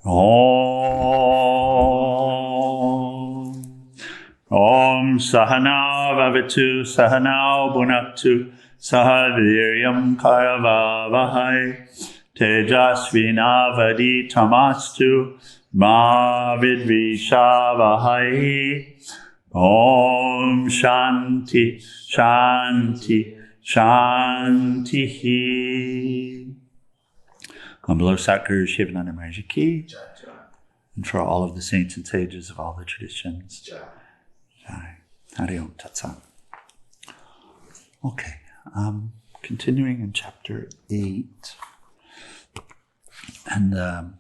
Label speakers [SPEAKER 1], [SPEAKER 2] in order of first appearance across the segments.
[SPEAKER 1] Om Sahanā-Vavatu, Bhunaktu, Saha Vīryam Karavā-vahai, Tejas Vinā Vadhīta Mastu, Vidvishā-Vahai. Om Shānti, Shānti, Shāntihi. On below Sakura Sivananda Maharaji Ki, and for all of the saints and sages of all the traditions. Jai. Hari Om Tat Sat. Okay, continuing in chapter 8, and the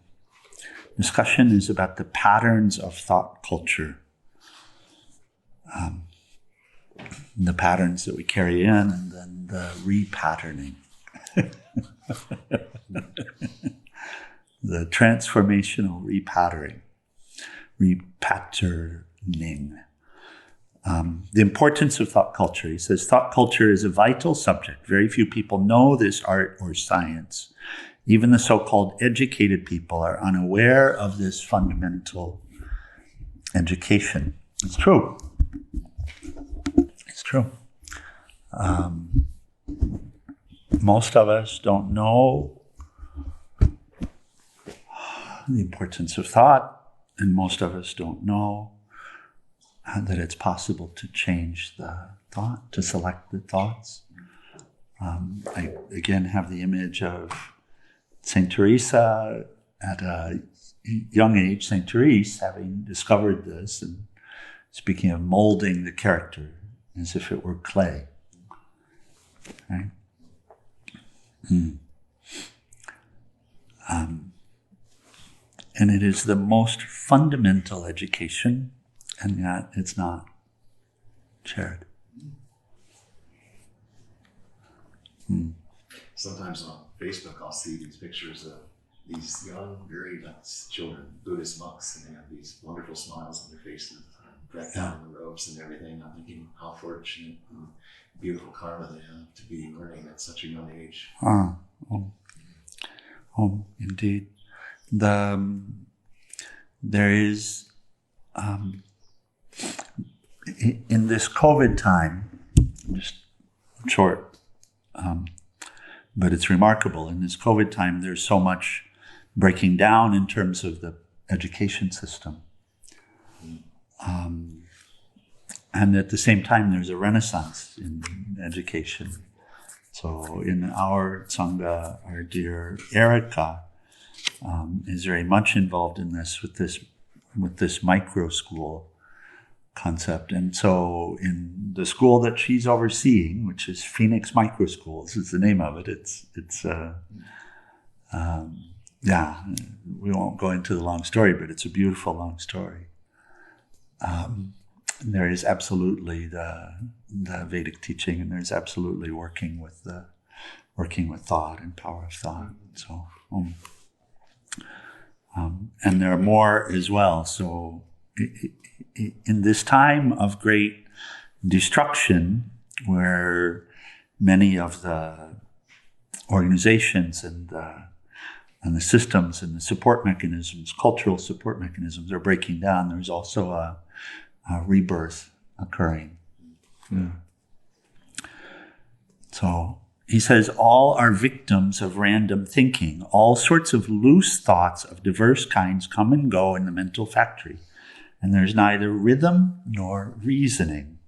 [SPEAKER 1] discussion is about the patterns of thought culture. The patterns that we carry in, and then the repatterning. The transformational repatterning. The importance of thought culture. He says, thought culture is a vital subject. Very few people know this art or science. Even the so-called educated people are unaware of this fundamental education. It's true. It's true. Most of us don't know the importance of thought, and most of us don't know that it's possible to change the thought, to select the thoughts. I again have the image of Saint Teresa at a young age, Saint Teresa having discovered this and speaking of molding the character as if it were clay. Right? And it is the most fundamental education, and yet it's not shared.
[SPEAKER 2] Sometimes on Facebook I'll see these pictures of these young, very nice children, Buddhist monks, and they have these wonderful smiles on their faces, decked out in the robes and everything. I'm thinking how fortunate and beautiful karma they have to be learning at such a young age.
[SPEAKER 1] Indeed. There is, in this COVID time, just short, but it's remarkable. In this COVID time, there's so much breaking down in terms of the education system. And at the same time, there's a renaissance in education. So in our Sangha, our dear Erica is very much involved in this with this micro school concept. And so in the school that she's overseeing, which is Phoenix Micro Schools, is the name of it. We won't go into the long story, but it's a beautiful long story. There is absolutely the Vedic teaching, and there's absolutely working with thought and power of thought. So, and there are more as well. So, in this time of great destruction, where many of the organizations and the systems and the support mechanisms, cultural support mechanisms, are breaking down, there's also a rebirth occurring. So he says, all are victims of random thinking. All sorts of loose thoughts of diverse kinds come and go in the mental factory, and there's neither rhythm nor reasoning.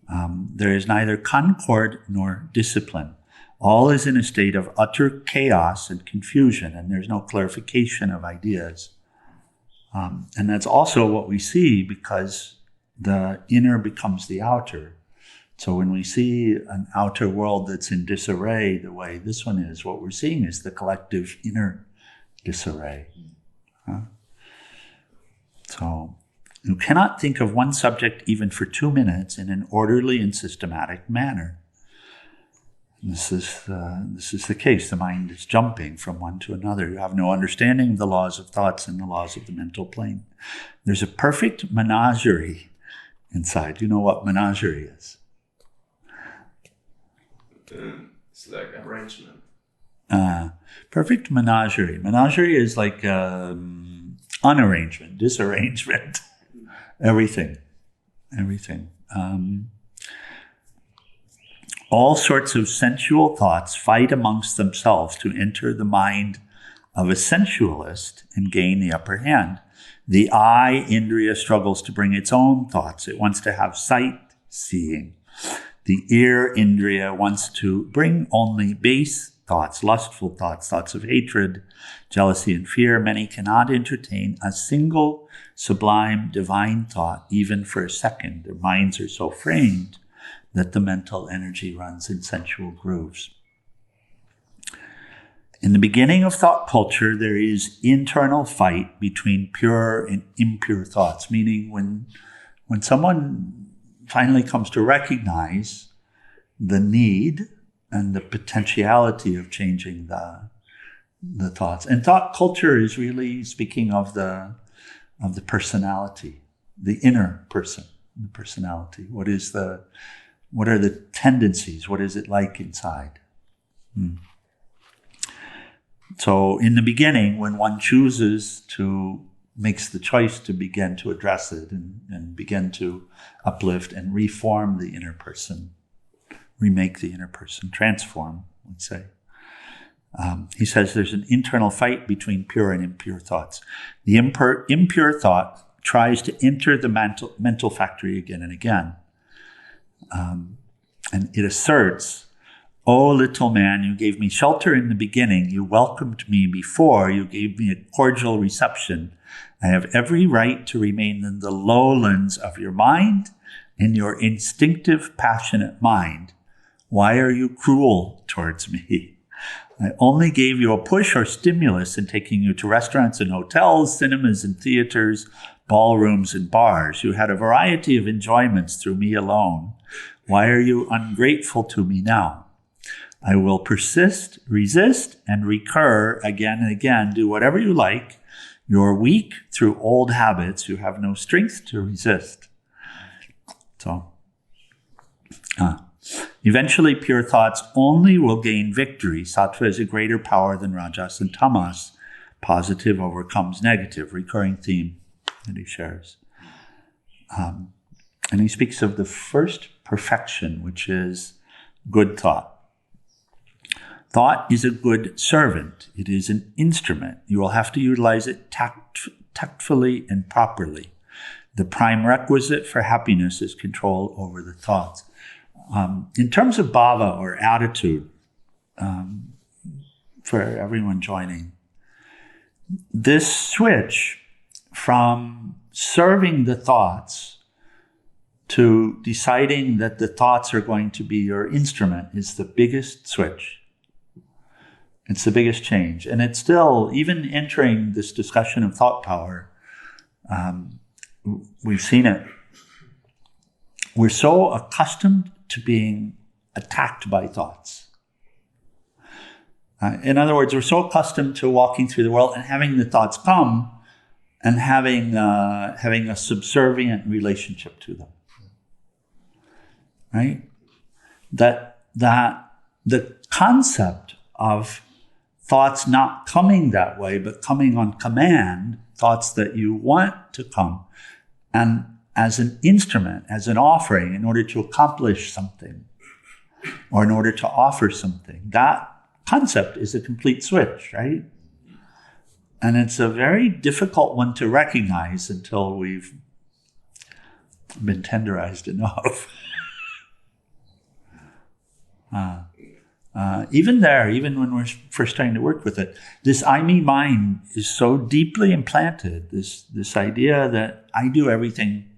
[SPEAKER 1] There is neither concord nor discipline. All is in a state of utter chaos and confusion, and there's no clarification of ideas. And that's also what we see, because the inner becomes the outer. So when we see an outer world that's in disarray the way this one is, what we're seeing is the collective inner disarray. So you cannot think of one subject even for 2 minutes in an orderly and systematic manner. And this is the case. The mind is jumping from one to another. You have no understanding of the laws of thoughts and the laws of the mental plane. There's a perfect menagerie inside. You know what menagerie is?
[SPEAKER 3] It's like arrangement.
[SPEAKER 1] Perfect menagerie. Menagerie is like unarrangement, disarrangement, everything. All sorts of sensual thoughts fight amongst themselves to enter the mind of a sensualist and gain the upper hand. The eye, Indriya, struggles to bring its own thoughts. It wants to have sight, seeing. The ear, Indriya, wants to bring only base thoughts, lustful thoughts, thoughts of hatred, jealousy, and fear. Many cannot entertain a single sublime divine thought, even for a second. Their minds are so framed that the mental energy runs in sensual grooves. In the beginning of thought culture, there is internal fight between pure and impure thoughts, meaning when someone finally comes to recognize the need and the potentiality of changing the thoughts. And thought culture is really speaking of the personality, the inner person, the personality. What are the tendencies? What is it like inside? So in the beginning, when one makes the choice to begin to address it and begin to uplift and reform the inner person, remake the inner person, transform, let's say. He says there's an internal fight between pure and impure thoughts. The impure thought tries to enter the mental factory again and again. And it asserts, "Oh, little man, you gave me shelter in the beginning. You welcomed me before. You gave me a cordial reception. I have every right to remain in the lowlands of your mind, in your instinctive, passionate mind. Why are you cruel towards me? I only gave you a push or stimulus in taking you to restaurants and hotels, cinemas and theaters, ballrooms and bars. You had a variety of enjoyments through me alone. Why are you ungrateful to me now? I will persist, resist, and recur again and again. Do whatever you like. You're weak through old habits. You have no strength to resist." So, eventually, pure thoughts only will gain victory. Sattva is a greater power than Rajas and Tamas. Positive overcomes negative, recurring theme that he shares. And he speaks of the first perfection, which is good thought. Thought is a good servant. It is an instrument. You will have to utilize it tactfully and properly. The prime requisite for happiness is control over the thoughts. In terms of bhava or attitude, for everyone joining, this switch from serving the thoughts to deciding that the thoughts are going to be your instrument is the biggest switch. It's the biggest change. And it's still, even entering this discussion of thought power, we've seen it. We're so accustomed to being attacked by thoughts. In other words, we're so accustomed to walking through the world and having the thoughts come and having a subservient relationship to them. Right? That the concept of thoughts not coming that way, but coming on command, thoughts that you want to come, and as an instrument, as an offering, in order to accomplish something, or in order to offer something, that concept is a complete switch, right? And it's a very difficult one to recognize until we've been tenderized enough. Even when we're first starting to work with it, this I, me, mine is so deeply implanted. This idea that I do everything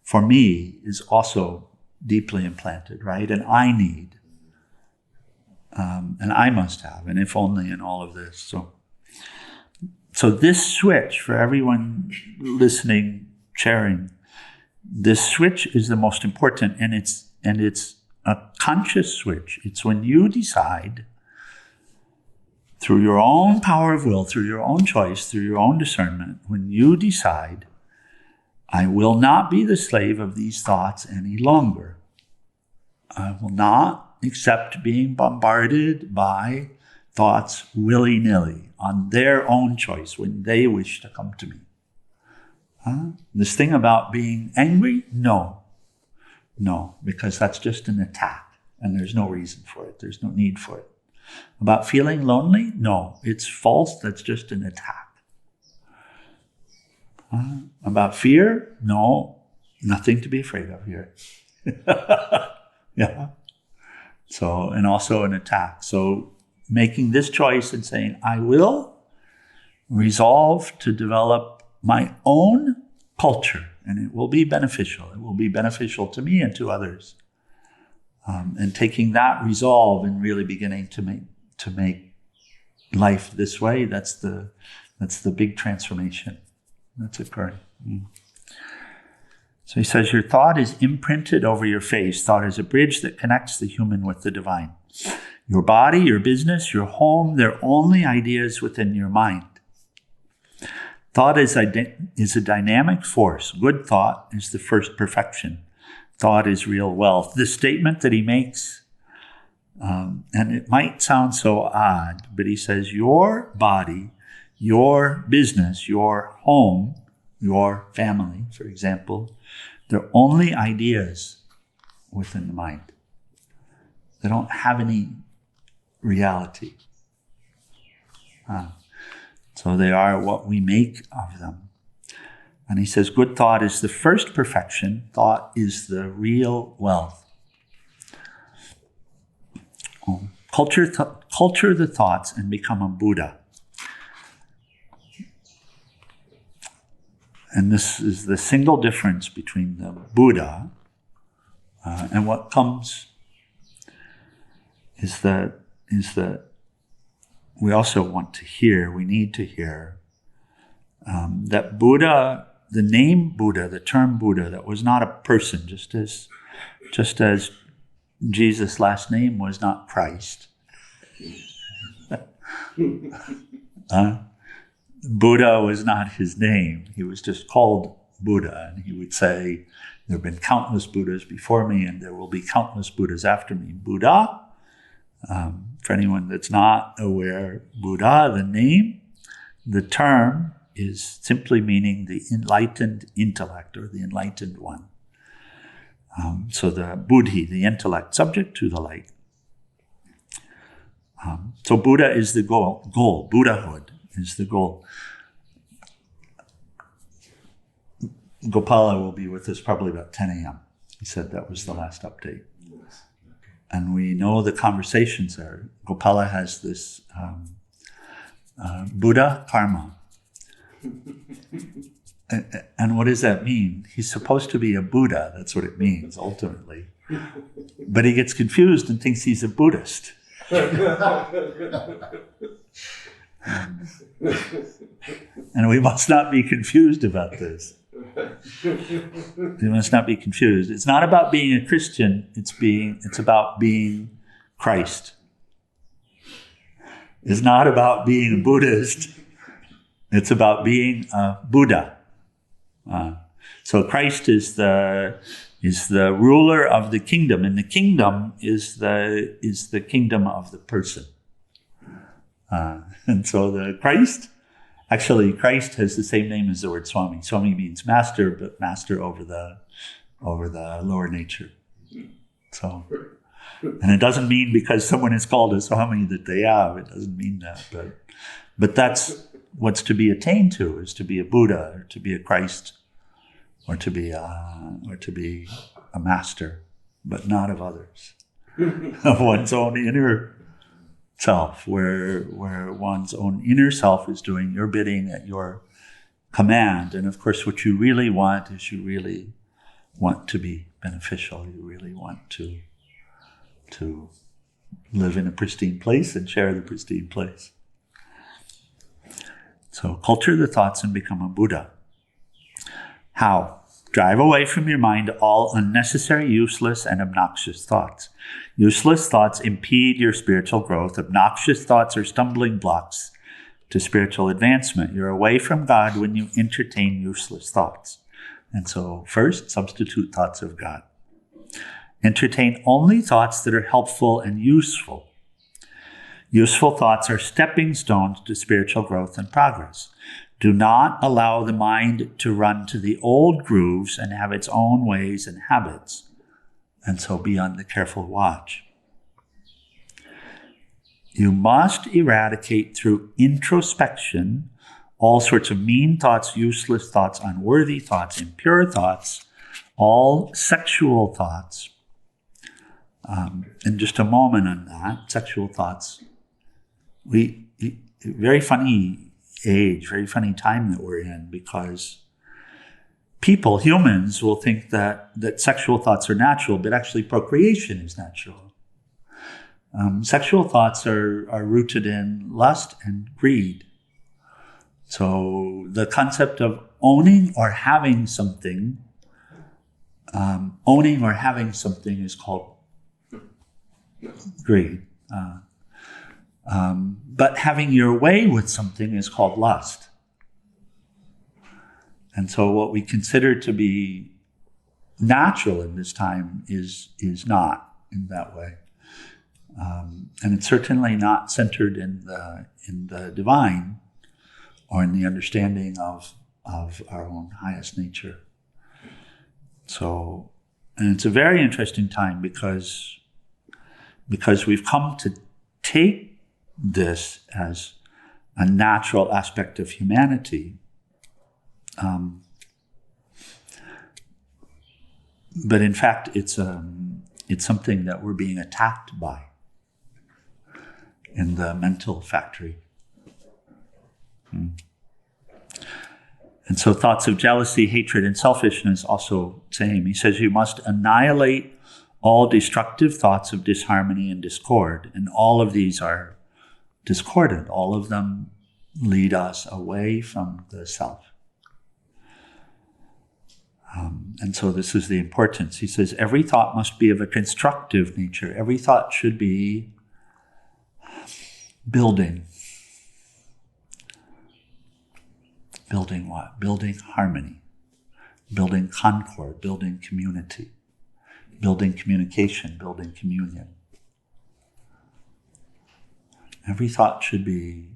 [SPEAKER 1] for me is also deeply implanted, right? And I need, and I must have, and if only in all of this. So this switch, for everyone listening, sharing, this switch is the most important, and it's a conscious switch. It's when you decide, through your own power of will, through your own choice, through your own discernment, when you decide, I will not be the slave of these thoughts any longer. I will not accept being bombarded by thoughts willy-nilly on their own choice when they wish to come to me. This thing about being angry? No, because that's just an attack and there's no reason for it. There's no need for it. About feeling lonely? No, it's false. That's just an attack. About fear? No, nothing to be afraid of here. Yeah. So, and also an attack. So making this choice and saying, I will resolve to develop my own culture, and it will be beneficial. It will be beneficial to me and to others. And taking that resolve and really beginning to make life this way, that's the big transformation that's occurring. So he says, your thought is imprinted over your face. Thought is a bridge that connects the human with the divine. Your body, your business, your home, they're only ideas within your mind. Thought is a dynamic force. Good thought is the first perfection. Thought is real wealth. This statement that he makes, and it might sound so odd, but he says, your body, your business, your home, your family, for example, they're only ideas within the mind. They don't have any reality. So they are what we make of them. And he says, good thought is the first perfection. Thought is the real wealth. Culture the thoughts and become a Buddha. And this is the single difference between the Buddha and what comes is that we also want to hear, we need to hear that Buddha, the name Buddha, the term Buddha, that was not a person, just as Jesus' last name was not Christ. Buddha was not his name. He was just called Buddha. And he would say, there have been countless Buddhas before me and there will be countless Buddhas after me. Buddha, for anyone that's not aware, Buddha, the name, the term is simply meaning the enlightened intellect or the enlightened one. So the buddhi, the intellect, subject to the light. So Buddha is the goal. Buddhahood is the goal. Gopala will be with us probably about 10 a.m. He said that was the last update. And we know the conversations there. Gopala has this Buddha karma. And what does that mean? He's supposed to be a Buddha. That's what it means, ultimately. But he gets confused and thinks he's a Buddhist. And we must not be confused about this. We must not be confused. It's not about being a Christian. It's about being Christ. It's not about being a Buddhist. It's about being a Buddha. So Christ is the ruler of the kingdom, and the kingdom is the kingdom of the person. And so the Christ has the same name as the word Swami. Swami means master, but master over the lower nature. So, and it doesn't mean because someone is called a Swami that they have. It doesn't mean that, but that's what's to be attained to, is to be a Buddha, or to be a Christ, or to be a master, but not of others, of one's own inner self, where one's own inner self is doing your bidding at your command. And of course, what you really want is you really want to be beneficial. You really want to live in a pristine place and share the pristine place. So culture the thoughts and become a Buddha. How? Drive away from your mind all unnecessary, useless, and obnoxious thoughts. Useless thoughts impede your spiritual growth. Obnoxious thoughts are stumbling blocks to spiritual advancement. You're away from God when you entertain useless thoughts. And so first, substitute thoughts of God. Entertain only thoughts that are helpful and useful. Useful thoughts are stepping stones to spiritual growth and progress. Do not allow the mind to run to the old grooves and have its own ways and habits, and so be on the careful watch. You must eradicate through introspection all sorts of mean thoughts, useless thoughts, unworthy thoughts, impure thoughts, all sexual thoughts. In just a moment on that, sexual thoughts. Very funny age, very funny time that we're in, because people, humans, will think that sexual thoughts are natural, but actually procreation is natural. Sexual thoughts are rooted in lust and greed. So the concept of owning or having something is called greed. But having your way with something is called lust. And so what we consider to be natural in this time is not in that way. And it's certainly not centered in the divine or in the understanding of our own highest nature. So, and it's a very interesting time because we've come to take this as a natural aspect of humanity. But in fact, it's something that we're being attacked by in the mental factory. And so thoughts of jealousy, hatred, and selfishness also same. He says you must annihilate all destructive thoughts of disharmony and discord. And all of these are discordant. All of them lead us away from the self. And so this is the importance. He says every thought must be of a constructive nature. Every thought should be building. Building what? Building harmony. Building concord. Building community. Building communication. Building communion. Every thought should be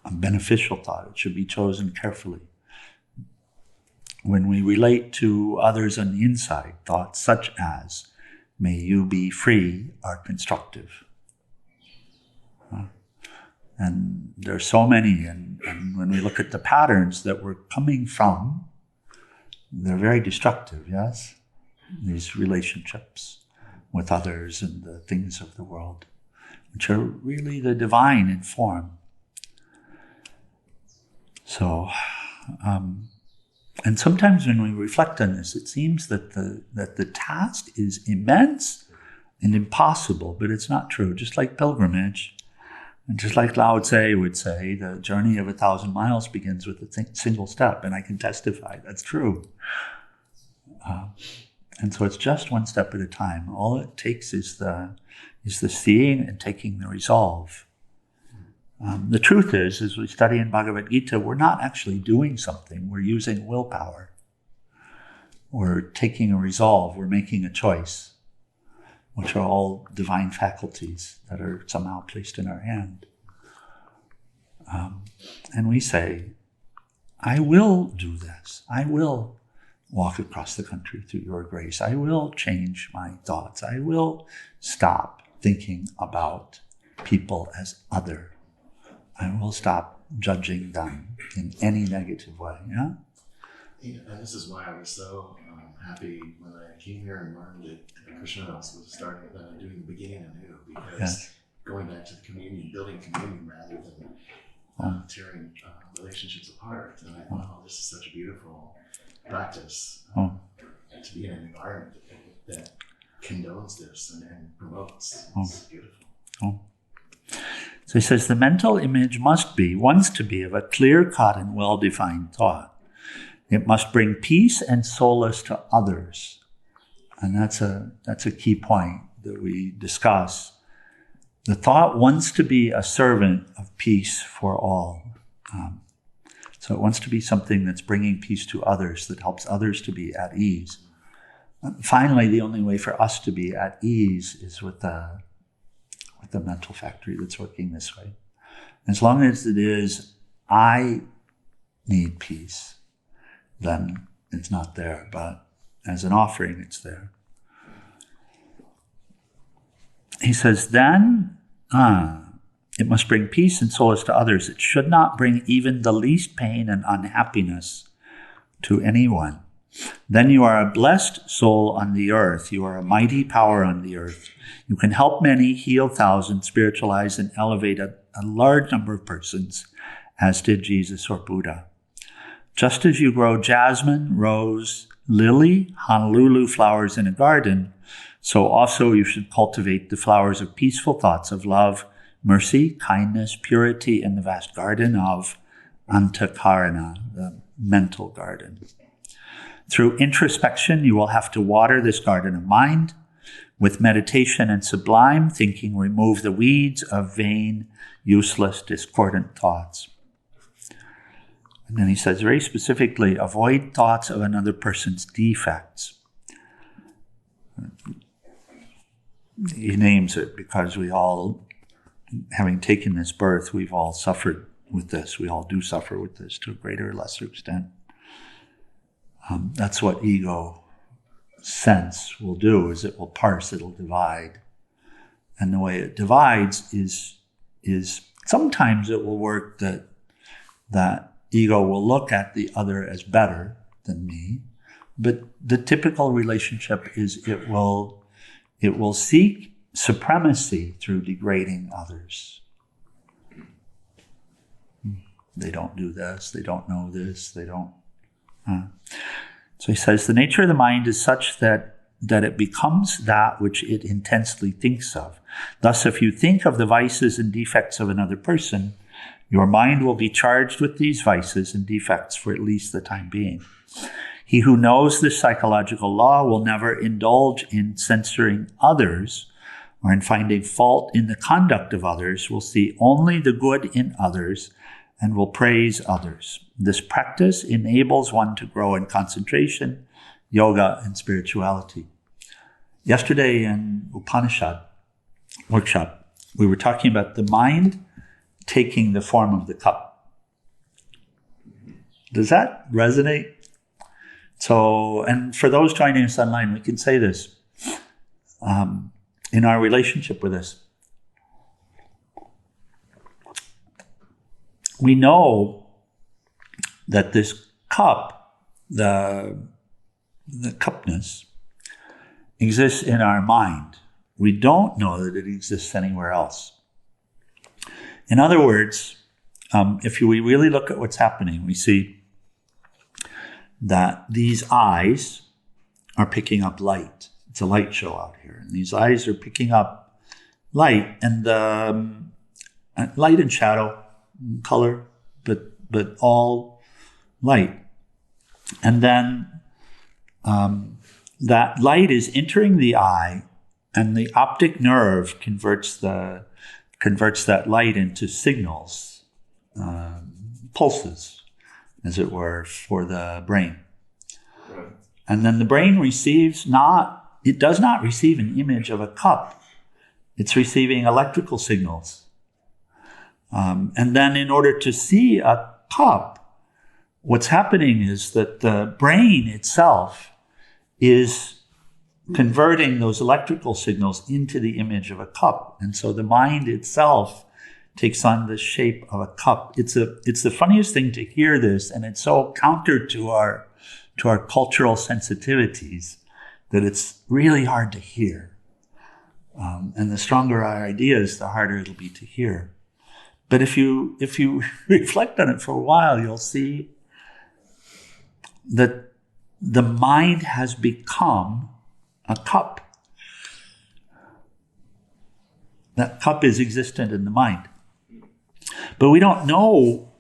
[SPEAKER 1] a beneficial thought. It should be chosen carefully. When we relate to others on the inside, thoughts such as, may you be free, are constructive. And there are so many, and when we look at the patterns that we're coming from, they're very destructive, yes? These relationships with others and the things of the world, which are really the divine in form. So, and sometimes when we reflect on this, it seems that the task is immense and impossible, but it's not true. Just like pilgrimage, and just like Lao Tse would say, the journey of 1,000 miles begins with a single step, and I can testify that's true. And so it's just one step at a time. All it takes is the seeing and taking the resolve. The truth is, as we study in Bhagavad Gita, we're not actually doing something. We're using willpower. We're taking a resolve. We're making a choice, which are all divine faculties that are somehow placed in our hand. And we say, I will do this. I will walk across the country through your grace. I will change my thoughts. I will stop thinking about people as other. I will stop judging them in any negative way. Yeah?
[SPEAKER 2] And this is why I was so happy when I came here and learned that Krishna was starting doing the beginning anew, because going back to the communion, building communion rather than tearing relationships apart. And I thought, oh, this is such a beautiful practice to be in an environment that condones this and promotes. It's beautiful.
[SPEAKER 1] So he says the mental image wants to be of a clear-cut and well-defined thought. It must bring peace and solace to others. And that's a key point that we discuss. The thought wants to be a servant of peace for all. So it wants to be something that's bringing peace to others, that helps others to be at ease. Finally, the only way for us to be at ease is with with the mental factory that's working this way. As long as it is, I need peace, then it's not there. But as an offering, it's there. He says, then, it must bring peace and solace to others. It should not bring even the least pain and unhappiness to anyone. Then you are a blessed soul on the earth. You are a mighty power on the earth. You can help many, heal thousands, spiritualize and elevate a large number of persons, as did Jesus or Buddha. Just as you grow jasmine, rose, lily, Honolulu flowers in a garden, so also you should cultivate the flowers of peaceful thoughts of love, mercy, kindness, purity in the vast garden of Antakarana, the mental garden. Through introspection, you will have to water this garden of mind. With meditation and sublime thinking, remove the weeds of vain, useless, discordant thoughts. And then he says very specifically, avoid thoughts of another person's defects. He names it because we all, having taken this birth, we've all suffered with this. We all do suffer with this to a greater or lesser extent. That's what ego sense will do, is it will parse, it'll divide. And the way it divides is sometimes it will work that ego will look at the other as better than me, but the typical relationship is it will seek supremacy through degrading others. They don't do this, they don't know this, they don't. So he says, the nature of the mind is such that it becomes that which it intensely thinks of. Thus, if you think of the vices and defects of another person, your mind will be charged with these vices and defects for at least the time being. He who knows this psychological law will never indulge in censoring others or in finding fault in the conduct of others, will see only the good in others and will praise others. This practice enables one to grow in concentration, yoga, and spirituality. Yesterday in Upanishad workshop, we were talking about the mind taking the form of the cup. Does that resonate? So, and for those joining us online, we can say this in our relationship with this. We know that this cup, the cupness, exists in our mind. We don't know that it exists anywhere else. In other words, if we really look at what's happening, we see that these eyes are picking up light. It's a light show out here. And these eyes are picking up light, and light and shadow, color, but all light. And then that light is entering the eye, and the optic nerve converts that light into signals, pulses, as it were, for the brain. Right. And then the brain does not receive an image of a cup. It's receiving electrical signals. And then in order to see a cup, what's happening is that the brain itself is converting those electrical signals into the image of a cup. And so the mind itself takes on the shape of a cup. It's the funniest thing to hear this, and it's so counter to our cultural sensitivities that it's really hard to hear. And the stronger our ideas, the harder it'll be to hear. But if you reflect on it for a while, you'll see that the mind has become a cup. That cup is existent in the mind. But we don't know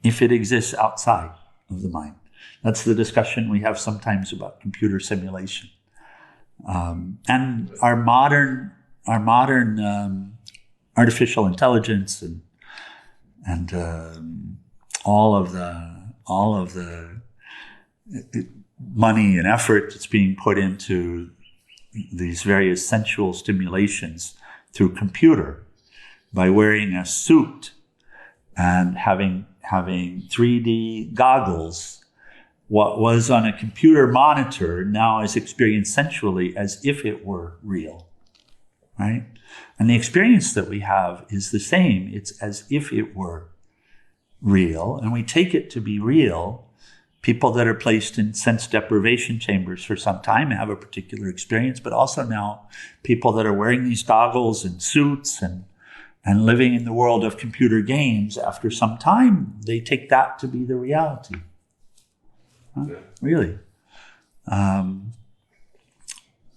[SPEAKER 1] if it exists outside of the mind. That's the discussion we have sometimes about computer simulation. And our modern artificial intelligence and all of the money and effort that's being put into these various sensual stimulations through computer, by wearing a suit and having 3D goggles. What was on a computer monitor now is experienced sensually as if it were real, right? And the experience that we have is the same. It's as if it were real, and we take it to be real. People that are placed in sense deprivation chambers for some time have a particular experience, but also now people that are wearing these goggles and suits and living in the world of computer games, after some time, they take that to be the reality. Huh? Really.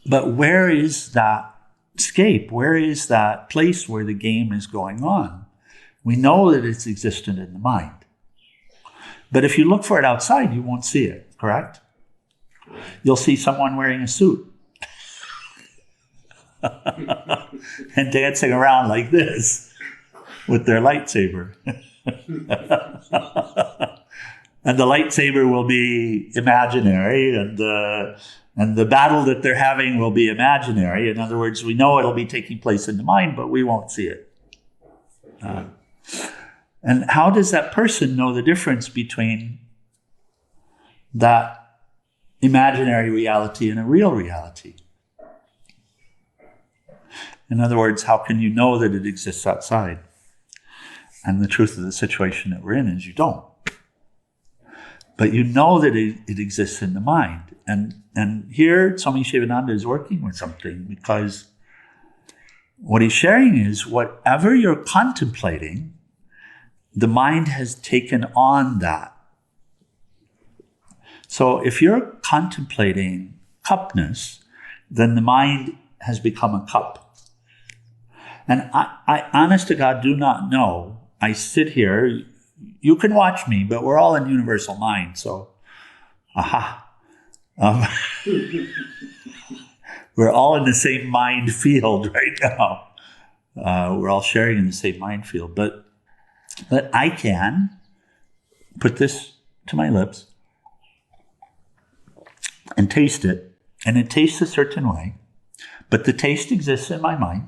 [SPEAKER 1] But where is that escape? Where is that place where the game is going on? We know that it's existent in the mind. But if you look for it outside, you won't see it, correct? You'll see someone wearing a suit and dancing around like this with their lightsaber. And the lightsaber will be imaginary, and the battle that they're having will be imaginary. In other words, we know it'll be taking place in the mind, but we won't see it. And how does that person know the difference between that imaginary reality and a real reality? In other words, how can you know that it exists outside? And the truth of the situation that we're in is you don't. But you know that it exists in the mind. And here, Swami Sivananda is working with something, because what he's sharing is whatever you're contemplating, the mind has taken on that. So if you're contemplating cupness, then the mind has become a cup. And I honest to God, do not know. I sit here, you can watch me, but we're all in universal mind, so, we're all in the same mind field right now. We're all sharing in the same mind field, but I can put this to my lips and taste it, and it tastes a certain way, but the taste exists in my mind.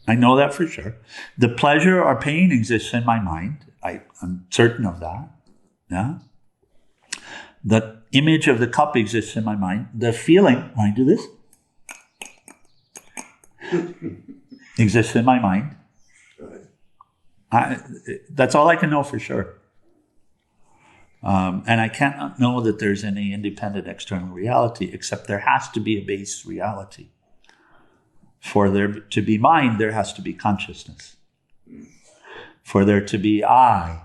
[SPEAKER 1] I know that for sure. The pleasure or pain exists in my mind. I'm certain of that. Yeah. The image of the cup exists in my mind. The feeling, when I do this, exists in my mind. That's all I can know for sure. And I cannot know that there's any independent external reality, except there has to be a base reality. For there to be mind, there has to be consciousness. For there to be I,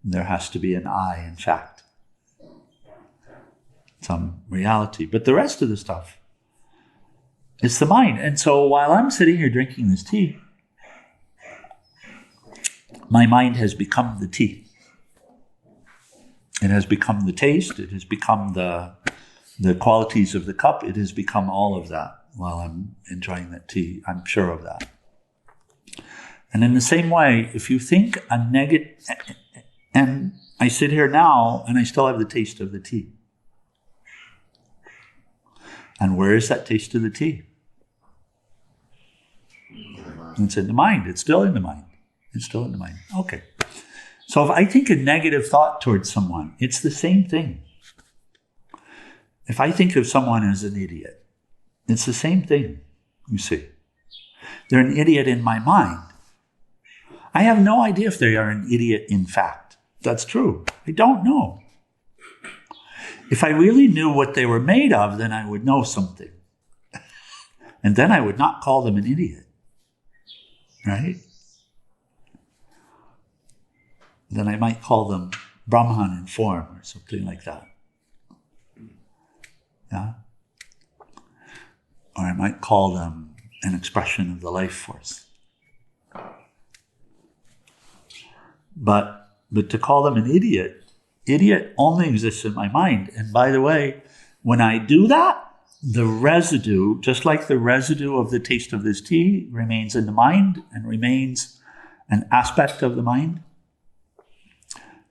[SPEAKER 1] there has to be an I, in fact. Some reality. But the rest of the stuff, it's the mind. And so while I'm sitting here drinking this tea, my mind has become the tea. It has become the taste. It has become the qualities of the cup. It has become all of that while I'm enjoying that tea. I'm sure of that. And in the same way, if you think a negative, and I sit here now and I still have the taste of the tea. And where is that taste of the tea? It's in the mind. It's still in the mind. It's still in the mind. Okay. So if I think a negative thought towards someone, it's the same thing. If I think of someone as an idiot, it's the same thing, you see. They're an idiot in my mind. I have no idea if they are an idiot in fact. That's true. I don't know. If I really knew what they were made of, then I would know something. And then I would not call them an idiot. Right? Then I might call them Brahman in form or something like that. Yeah? Or I might call them an expression of the life force. But to call them an idiot only exists in my mind. And by the way, when I do that, the residue, just like the residue of the taste of this tea remains in the mind and remains an aspect of the mind,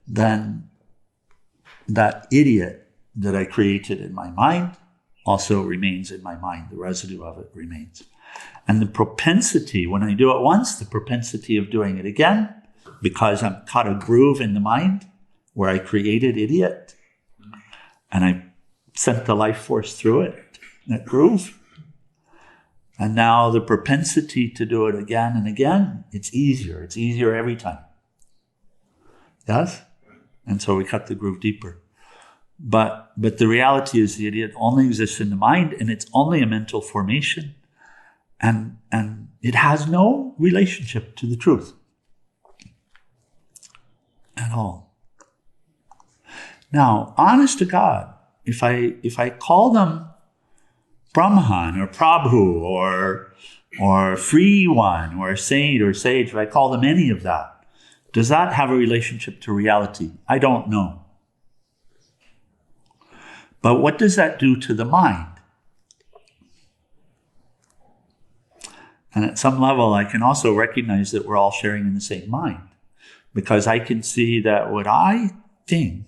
[SPEAKER 1] then that idiot that I created in my mind also remains in my mind. The residue of it remains. And the propensity, when I do it once, the propensity of doing it again, because I'm caught a groove in the mind where I created idiot, and I sent the life force through it, that groove. And now the propensity to do it again and again, it's easier. It's easier every time. Yes? And so we cut the groove deeper. But the reality is the idiot only exists in the mind, and it's only a mental formation. And it has no relationship to the truth at all. Now, honest to God, if I call them Brahman or Prabhu or free one or saint or sage, if I call them any of that, does that have a relationship to reality? I don't know. But what does that do to the mind? And at some level, I can also recognize that we're all sharing in the same mind, because I can see that what I think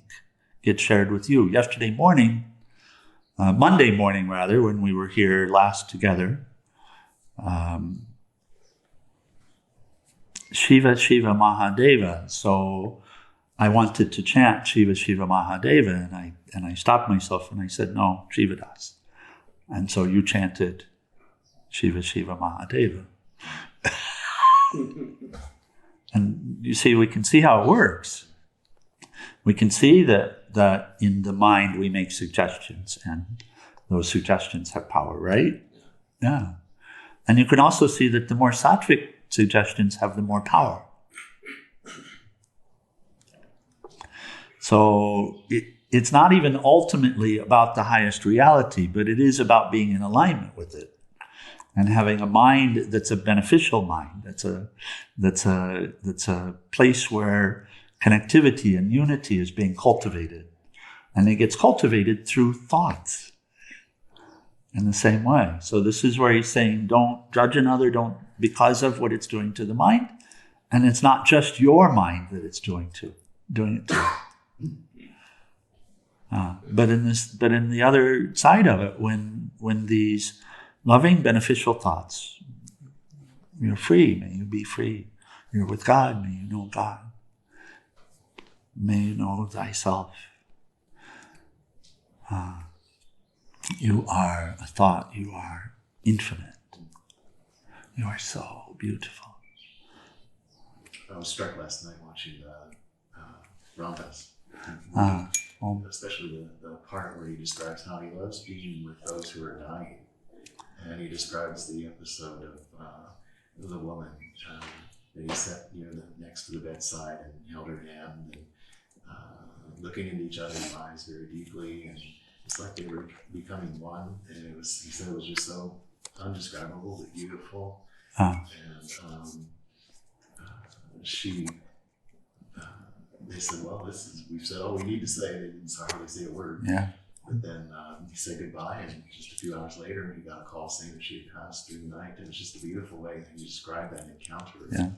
[SPEAKER 1] gets shared with you. Yesterday morning, Monday morning rather, when we were here last together, Shiva Shiva Mahadeva. So I wanted to chant Shiva Shiva Mahadeva, and I stopped myself and I said, no, Shiva Das. And so you chanted Shiva Shiva Mahadeva. And you see, we can see how it works. We can see that in the mind we make suggestions, and those suggestions have power, right? Yeah. And you can also see that the more sattvic suggestions have, the more power. So it's not even ultimately about the highest reality, but it is about being in alignment with it and having a mind that's a beneficial mind. That's a place where connectivity and unity is being cultivated, and it gets cultivated through thoughts in the same way. So this is where he's saying, don't judge another, don't, because of what it's doing to the mind, and it's not just your mind that it's doing it to. But in the other side of it, when these loving, beneficial thoughts, you're free, may you be free. You're with God, may you know God. May you know thyself. You are a thought, you are infinite. You are so beautiful.
[SPEAKER 2] I was struck last night watching Ramdas. Especially the part where he describes how he loves being with those who are dying. And he describes the episode of the woman that he sat next to the bedside and held her hand, and looking into each other's eyes very deeply, and it's like they were becoming one. And he said it was just so undescribable but beautiful. And they said, well, we've said all we need to say. They didn't hardly say a word.
[SPEAKER 1] Yeah.
[SPEAKER 2] But then he said goodbye, and just a few hours later, he got a call saying that she had passed through the night. And it's just a beautiful way that he described that encounter.
[SPEAKER 1] Yeah.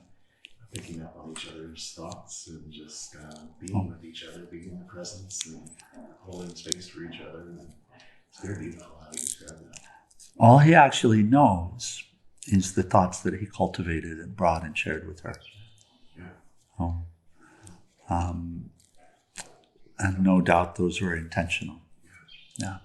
[SPEAKER 2] Picking up on each other's thoughts and just being with each other, being in the presence and holding space for each other. And it's very beautiful how he described that.
[SPEAKER 1] All he actually knows is the thoughts that he cultivated and brought and shared with her.
[SPEAKER 2] Yeah.
[SPEAKER 1] And no doubt those were intentional. Yeah.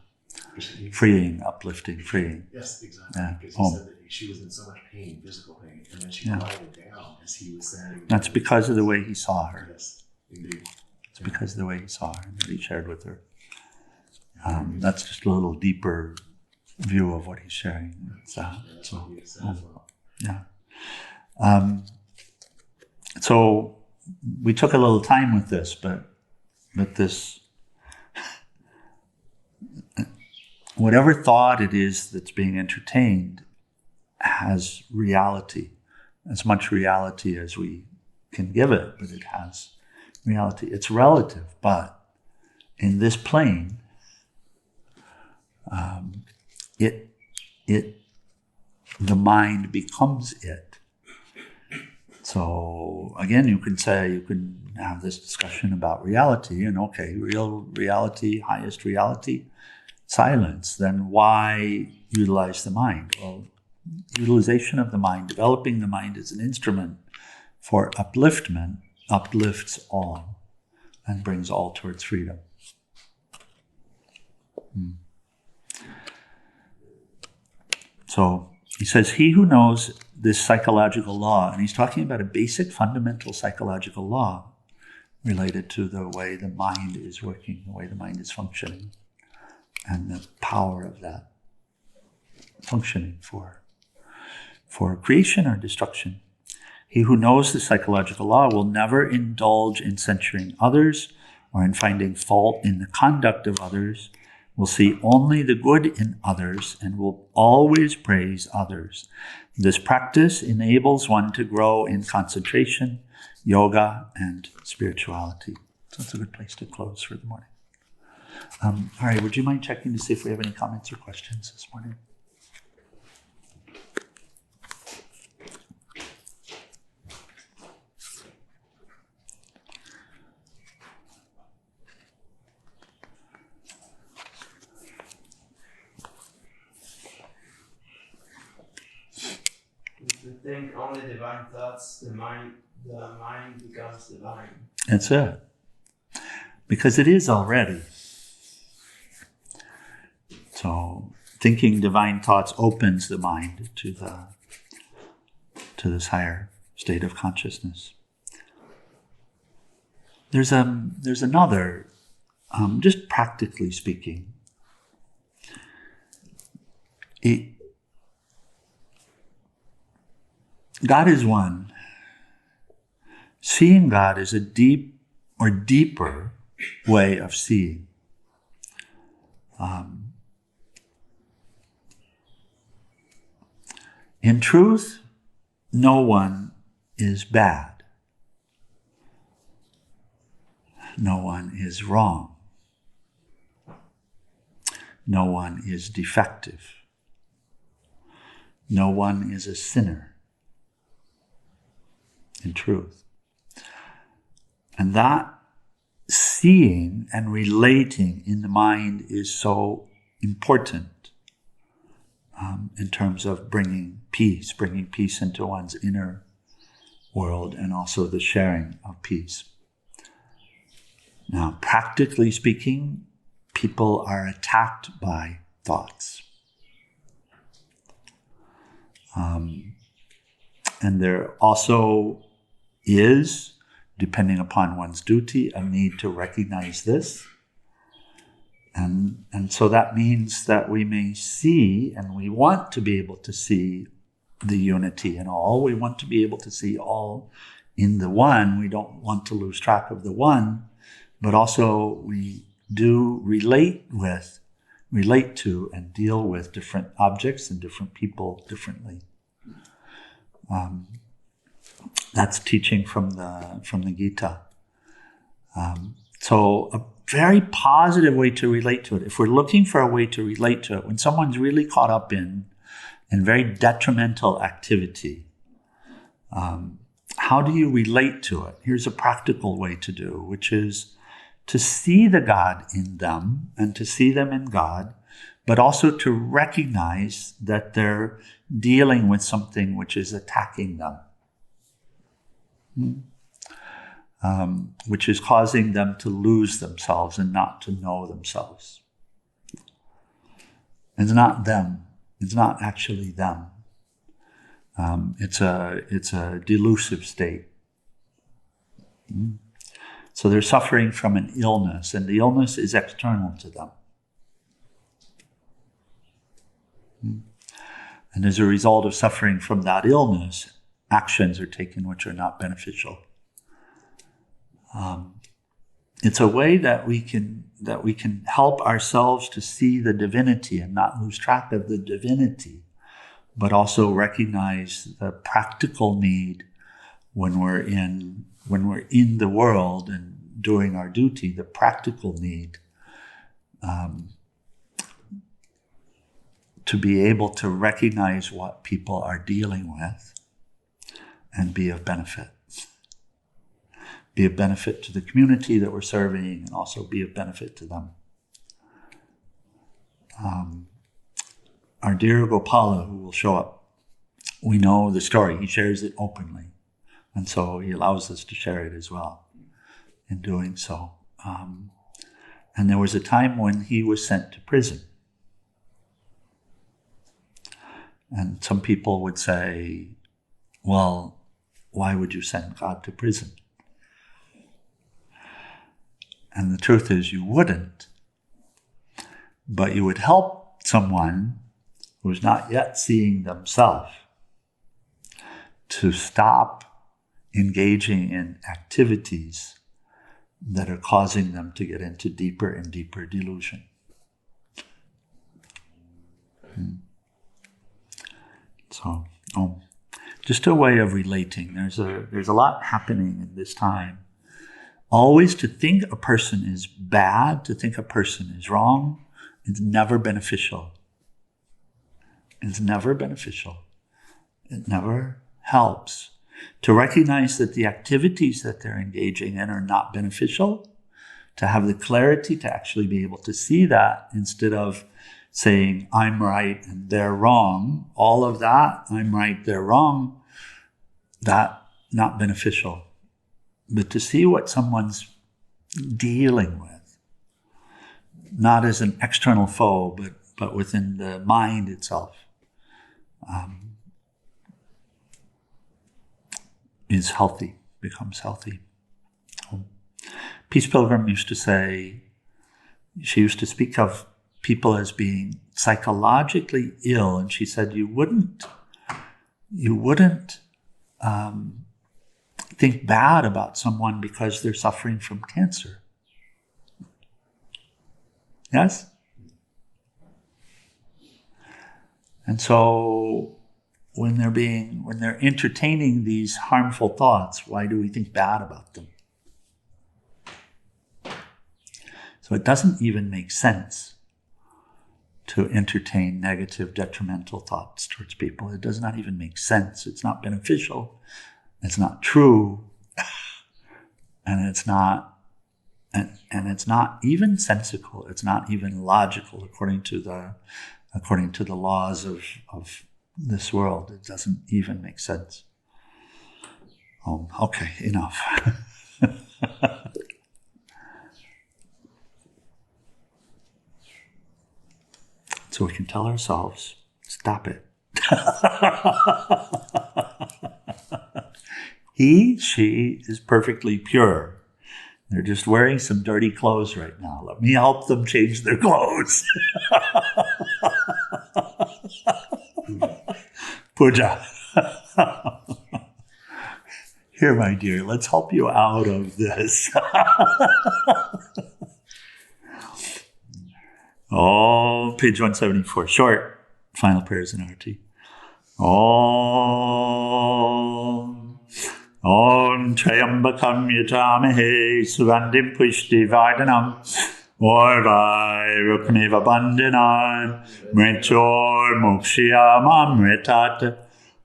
[SPEAKER 1] Freeing, uplifting, freeing.
[SPEAKER 2] Yes, exactly.
[SPEAKER 1] Yeah.
[SPEAKER 2] Because he said that she was in so much pain, physical pain, and then she quieted down as he was saying.
[SPEAKER 1] That's because of the way he saw her.
[SPEAKER 2] Yes, indeed.
[SPEAKER 1] It's because of the way he saw her and that he shared with her. That's just a little deeper view of what he's sharing. So we took a little time with this, but this, whatever thought it is that's being entertained has reality, as much reality as we can give it, but it has reality. It's relative, but in this plane, the mind becomes it. So again, you can have this discussion about reality, and okay, real reality, highest reality, silence. Then why utilize the mind? Well, utilization of the mind, developing the mind as an instrument for upliftment, uplifts all and brings all towards freedom. So he says, he who knows this psychological law, and he's talking about a basic fundamental psychological law related to the way the mind is working, the way the mind is functioning, and the power of that functioning for creation or destruction. He who knows the psychological law will never indulge in censuring others or in finding fault in the conduct of others, will see only the good in others, and will always praise others. This practice enables one to grow in concentration, yoga, and spirituality. So it's a good place to close for the morning. Hari, would you mind checking to see if we have any comments or questions this morning?
[SPEAKER 3] Think only divine thoughts, the mind becomes divine.
[SPEAKER 1] That's it. Because it is already. So thinking divine thoughts opens the mind to this higher state of consciousness. There's another, just practically speaking, God is one. Seeing God is a deep or deeper way of seeing. In truth, no one is bad. No one is wrong. No one is defective. No one is a sinner. In truth. And that seeing and relating in the mind is so important in terms of bringing peace into one's inner world, and also the sharing of peace. Now, practically speaking, people are attacked by thoughts. And there also is, depending upon one's duty, a need to recognize this. And so that means that we may see, and we want to be able to see the unity in all. We want to be able to see all in the one. We don't want to lose track of the one, but also we do relate to and deal with different objects and different people differently. That's teaching from the Gita. So a very positive way to relate to it. If we're looking for a way to relate to it, when someone's really caught up in very detrimental activity, how do you relate to it? Here's a practical way to do, which is to see the God in them and to see them in God, but also to recognize that they're dealing with something which is attacking them. Which is causing them to lose themselves and not to know themselves. It's not them. It's not actually them. It's a delusive state. So they're suffering from an illness, and the illness is external to them. And as a result of suffering from that illness, actions are taken which are not beneficial. It's a way that we can help ourselves to see the divinity and not lose track of the divinity, but also recognize the practical need when we're in the world and doing our duty, the practical need to be able to recognize what people are dealing with and be of benefit. Be of benefit to the community that we're serving, and also be of benefit to them. Our dear Gopala, who will show up we know the story. He shares it openly. And so he allows us to share it as well in doing so. And there was a time when he was sent to prison. And some people would say, well, why would you send God to prison? And the truth is you wouldn't. But you would help someone who's not yet seeing themselves to stop engaging in activities that are causing them to get into deeper and deeper delusion. So, just a way of relating. There's a lot happening in this time. Always to think a person is bad, to think a person is wrong, it's never beneficial. It's never beneficial. It never helps. To recognize that the activities that they're engaging in are not beneficial, to have the clarity to actually be able to see that instead of saying, I'm right and they're wrong, all of that, I'm right, they're wrong, that not beneficial. But to see what someone's dealing with, not as an external foe, but within the mind itself, is healthy, becomes healthy. Peace Pilgrim used to say, she used to speak of people as being psychologically ill, and she said you wouldn't think bad about someone because they're suffering from cancer. Yes? And so when they're entertaining these harmful thoughts, why do we think bad about them? So it doesn't even make sense to entertain negative, detrimental thoughts towards people. It does not even make sense. It's not beneficial. It's not true. And it's not even sensical. It's not even logical according to the laws of this world. It doesn't even make sense. Okay, enough. So we can tell ourselves, stop it. He, she is perfectly pure. They're just wearing some dirty clothes right now. Let me help them change their clothes. Puja. Here, my dear, let's help you out of this. Oh, page 174, short. Final prayers in Arati. Om Trayambakam Yajamahe Sugandhim Pushti Vardhanam Orvai Rukmiva Bandhanan Mrityur Mokshiyamam Mritat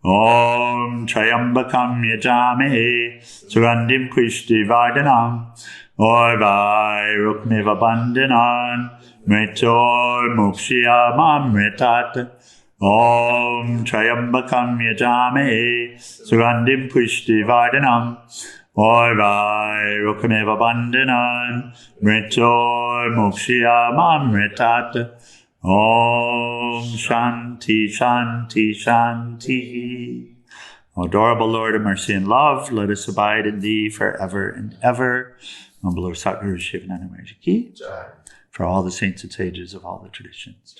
[SPEAKER 1] Om Trayambakam Yajamahe Sugandhim Pushti Vardhanam Orvai Rukmiva Bandhanan Mrityur Mokshiyamam Mritat Om Trayambakam Yajamahe Sugandhim Pushti Vardhanam Orvai Rukmiva Bandhanan Mrityur Mokshiyamam Mritat Om Shānti, Shānti, Shāntihi. O adorable Lord of mercy and love, let us abide in thee forever and ever. Humble Lord Satguru Sivananda Saraswati ki, for all the saints and sages of all the traditions.